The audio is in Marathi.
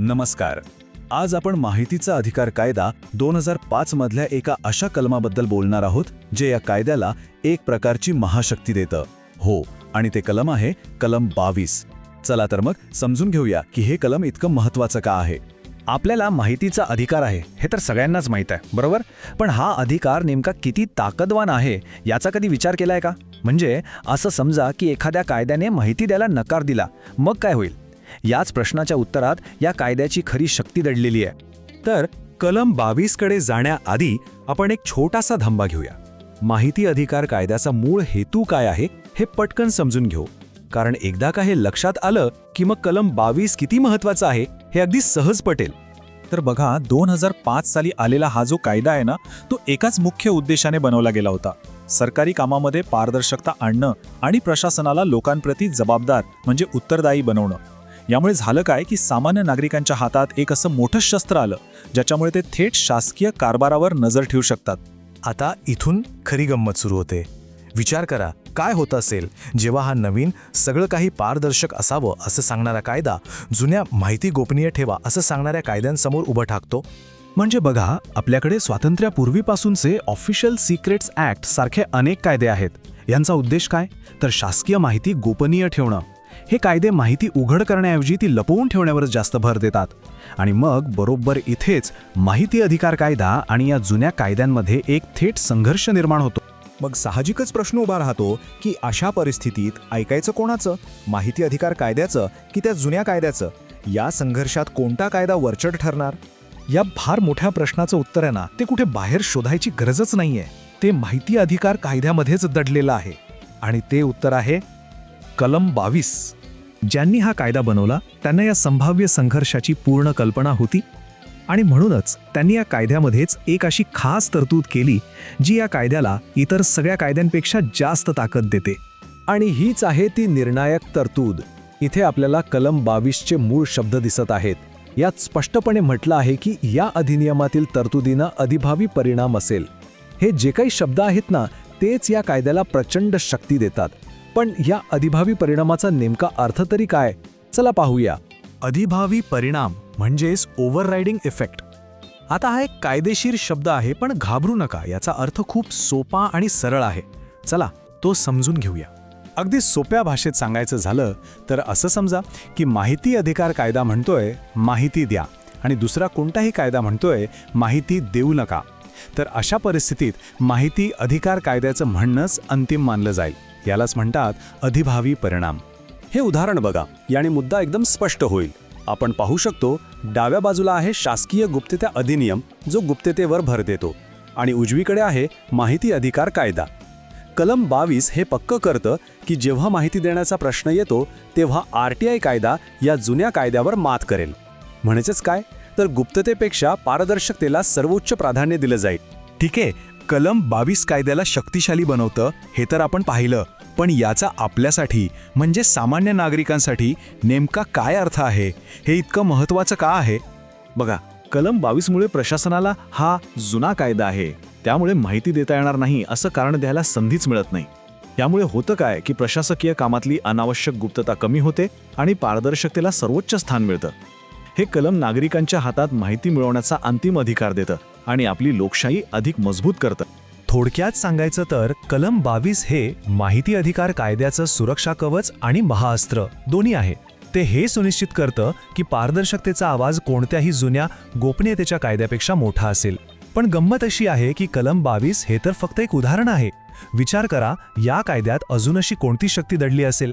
नमस्कार. आज आपण माहितीचा अधिकार कायदा 2005 मधल्या एका अशा कलमाबद्दल बोलणार आहोत जे या कायद्याला एक प्रकारची महाशक्ती देतं. हो, आणि ते कलम आहे कलम 22. चला तर मग समजून घेऊया की हे कलम इतकं महत्त्वाचं का आहे. आपल्याला माहितीचा अधिकार आहे हे तर सगळ्यांनाच माहीत आहे, बरोबर? पण हा अधिकार नेमका किती ताकदवान आहे याचा कधी विचार केलाय का? म्हणजे असं समजा की एखाद्या कायद्याने माहिती द्यायला नकार दिला, मग काय होईल? याच प्रश्नाच्या उत्तरात या कायद्याची खरी शक्ती दडलेली आहे. तर कलम 22 कडे जाण्याआधी आपण एक छोटासा धंबा घेऊया. माहिती अधिकार कायद्याचा मूळ हेतू काय आहे हे पटकन समजून घेऊ. कारण एकदा का हे लक्षात आलं की मग कलम 22 किती महत्त्वाचा आहे हे अगदी सहज पटेल. तर बघा, 2005 साली आलेला हा जो कायदा आहे ना, तो एकाच मुख्य उद्देशाने बनवला गेला होता. सरकारी कामामध्ये पारदर्शकता आणणं आणि प्रशासनाला लोकांप्रती जबाबदार म्हणजे उत्तरदायी बनवणं. यामुळे झालं काय की सामान्य नागरिकांच्या हातात एक असं मोठं शस्त्र आलं ज्याच्यामुळे ते थेट शासकीय कारभारावर नजर ठेवू शकतात. आता इथून खरी गंमत सुरू होते. विचार करा, काय होत असेल जेव्हा हा नवीन सगळं काही पारदर्शक असावं असं सांगणारा कायदा जुन्या माहिती गोपनीय ठेवा असं सांगणाऱ्या कायद्यांसमोर उभं ठाकतो. म्हणजे बघा, आपल्याकडे स्वातंत्र्यापूर्वीपासूनचे ऑफिशियल सिक्रेट्स ॲक्ट सारखे अनेक कायदे आहेत. यांचा उद्देश काय? तर शासकीय माहिती गोपनीय ठेवणं. हे कायदे माहिती उघड करण्याऐवजी ती लपवून ठेवण्यावरच जास्त भर देतात. आणि मग बरोबर इथेच माहिती अधिकार कायदा आणि या जुन्या कायद्यांमध्ये एक थेट संघर्ष निर्माण होतो. मग साहजिकच प्रश्न उभा राहतो की अशा परिस्थितीत ऐकायचं कोणाचं, माहिती अधिकार कायद्याचं की त्या जुन्या कायद्याचं? या संघर्षात कोणता कायदा वरचढ ठरणार? या फार मोठ्या प्रश्नाचं उत्तर आहे ना, ते कुठे बाहेर शोधायची गरजच नाहीये. ते माहिती अधिकार कायद्यामध्येच दडलेलं आहे. आणि ते उत्तर आहे कलम 22. ज्यांनी हा कायदा बनवला त्यांना या संभाव्य संघर्षाची पूर्ण कल्पना होती आणि म्हणूनच त्यांनी या कायद्यामध्येच एक अशी खास तरतूद केली जी या कायद्याला इतर सगळ्या कायद्यांपेक्षा जास्त ताकद देते. आणि हीच आहे ती निर्णायक तरतूद. इथे आपल्याला कलम 22चे मूळ शब्द दिसत आहेत. यात स्पष्टपणे म्हटलं आहे की या अधिनियमातील तरतुदीनं अधिभावी परिणाम असेल. हे जे काही शब्द आहेत ना, तेच या कायद्याला प्रचंड शक्ती देतात. पण या अधिभावी परिणामाचा नेमका अर्थ तरी काय? चला पाहूया. अधिभावी परिणाम म्हणजेच ओव्हररायडिंग इफेक्ट. आता हा एक कायदेशीर शब्द आहे, पण घाबरू नका, याचा अर्थ खूप सोपा आणि सरळ आहे. चला तो समजून घेऊया. अगदी सोप्या भाषेत सांगायचं झालं तर असं समजा की माहिती अधिकार कायदा म्हणतोय माहिती द्या आणि दुसरा कोणताही कायदा म्हणतोय माहिती देऊ नका. तर अशा परिस्थितीत माहिती अधिकार कायद्याचं म्हणणंच अंतिम मानलं जाईल. यालाच म्हणतात अधिभावी परिणाम. हे उदाहरण बघा, याने मुद्दा एकदम स्पष्ट होईल. आपण पाहू शकतो, डाव्या बाजूला आहे शासकीय गुप्तता अधिनियम जो गुप्ततेवर भर देतो आणि उजवीकडे आहे माहिती अधिकार कायदा. कलम 22 हे पक्क करतं की जेव्हा माहिती देण्याचा प्रश्न येतो तेव्हा RTI कायदा या जुन्या कायद्यावर मात करेल. म्हणजेच काय? तर गुप्ततेपेक्षा पारदर्शकतेला सर्वोच्च प्राधान्य दिलं जाईल. ठीक आहे, कलम 22 कायद्याला शक्तिशाली बनवतं हे तर आपण पाहिलं, पण याचा आपल्यासाठी म्हणजे सामान्य नागरिकांसाठी नेमका काय अर्थ आहे? हे इतकं महत्त्वाचं का आहे? बघा, कलम 22 मुळे प्रशासनाला हा जुना कायदा आहे त्यामुळे माहिती देता येणार नाही असं कारण द्यायला संधीच मिळत नाही. यामुळे होतं काय की प्रशासकीय कामातली अनावश्यक गुप्तता कमी होते आणि पारदर्शकतेला सर्वोच्च स्थान मिळतं. हे कलम नागरिकांच्या हातात माहिती मिळवण्याचा अंतिम अधिकार देतं आणि आपली लोकशाही अधिक मजबूत करतं. थोडक्यात सांगायचं तर कलम 22 हे माहिती अधिकार कायद्याचं सुरक्षा कवच आणि महाअस्त्र दोन्ही आहे. ते हे सुनिश्चित करतं की पारदर्शकतेचा आवाज कोणत्याही जुन्या गोपनीयतेच्या कायद्यापेक्षा मोठा असेल. पण गंमत अशी आहे की कलम 22 हे तर फक्त एक उदाहरण आहे. विचार करा, या कायद्यात अजून अशी कोणती शक्ती दडली असेल